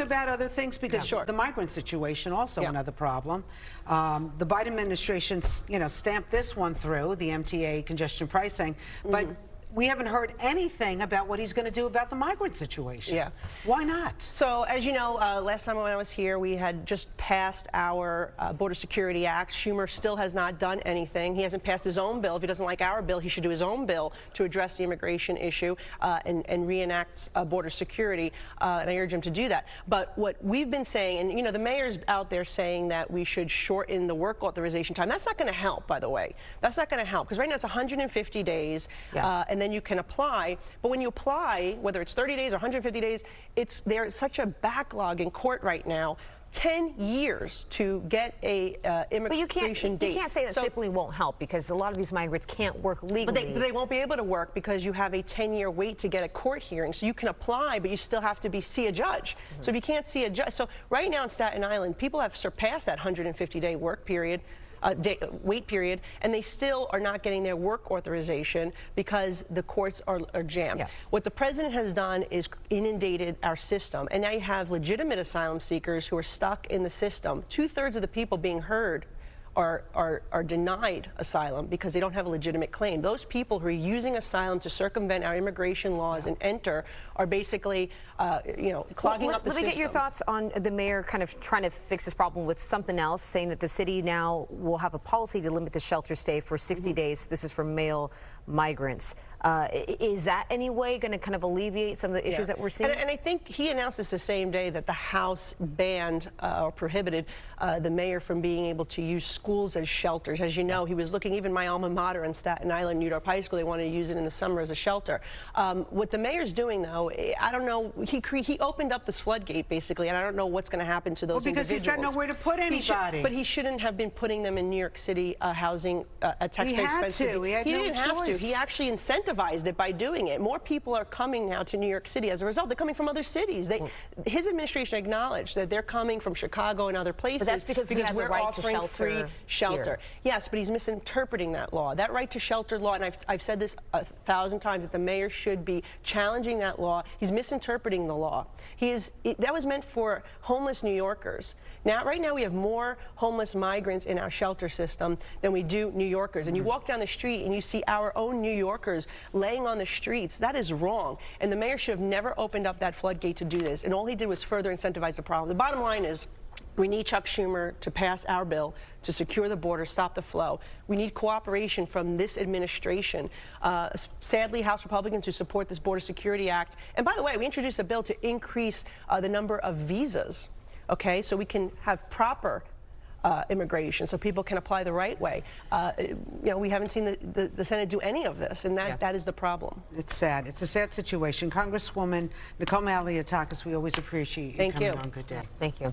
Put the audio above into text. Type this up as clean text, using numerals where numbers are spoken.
talk about other things? Because the migrant situation also another problem. The Biden administration, stamped this one through, the MTA congestion pricing, but we haven't heard anything about what he's going to do about the migrant situation. Yeah. Why not? So, as you know, last time when I was here, we had just passed our Border Security Act. Schumer still has not done anything. He hasn't passed his own bill. If he doesn't like our bill, he should do his own bill to address the immigration issue and reenact border security. And I urge him to do that. But what we've been saying, and the mayor's out there saying that we should shorten the work authorization time. That's not going to help, by the way. That's not going to help, because right now it's 150 days, and then you can apply. But when you apply, whether it's 30 days or 150 days, there's such a backlog in court right now. 10 years to get a immigration date. You can't say that simply won't help, because a lot of these migrants can't work legally. But they won't be able to work because you have a 10-year wait to get a court hearing. So you can apply, but you still have to see a judge. So if you can't see a judge, so right now in Staten Island, people have surpassed that 150-day work period. Wait period, and they still are not getting their work authorization because the courts are jammed. What the president has done is inundated our system, and now you have legitimate asylum seekers who are stuck in the system. 2/3 of the people being heard are denied asylum because they don't have a legitimate claim. Those people who are using asylum to circumvent our immigration laws and enter are basically, clogging up the system. Let me get your thoughts on the mayor kind of trying to fix this problem with something else, saying that the city now will have a policy to limit the shelter stay for 60 days. This is for male migrants. Is that any way going to kind of alleviate some of the issues that we're seeing? And I think he announced this the same day that the House banned or prohibited the mayor from being able to use schools as shelters. As you know, he was looking, even my alma mater in Staten Island, New York High School, they wanted to use it in the summer as a shelter. What the mayor's doing, though, I don't know, he opened up this floodgate, basically, and I don't know what's going to happen to those because individuals. He's got nowhere to put anybody. But he shouldn't have been putting them in New York City housing at taxpayer expense. He didn't have to. He actually incentivized it by doing it. More people are coming now to New York City as a result. They're coming from other cities. His administration acknowledged that they're coming from Chicago and other places. But that's because we have we're the right offering to free shelter. Yes, but he's misinterpreting that law. That right to shelter law, and I've said this 1,000 times, that the mayor should be challenging that law. He's misinterpreting the law. That was meant for homeless New Yorkers. Now, right now, we have more homeless migrants in our shelter system than we do New Yorkers. And you walk down the street and you see our own New Yorkers laying on the streets. That is wrong. And the mayor should have never opened up that floodgate to do this. And all he did was further incentivize the problem. The bottom line is, we need Chuck Schumer to pass our bill to secure the border, stop the flow. We need cooperation from this administration. Sadly, House Republicans who support this Border Security Act, and by the way, we introduced a bill to increase the number of visas, okay, so we can have proper immigration, so people can apply the right way. We haven't seen the Senate do any of this, and that is the problem. It's sad. It's a sad situation. Congresswoman Nicole Malliotakis, we always appreciate you coming on. Good day. Thank you.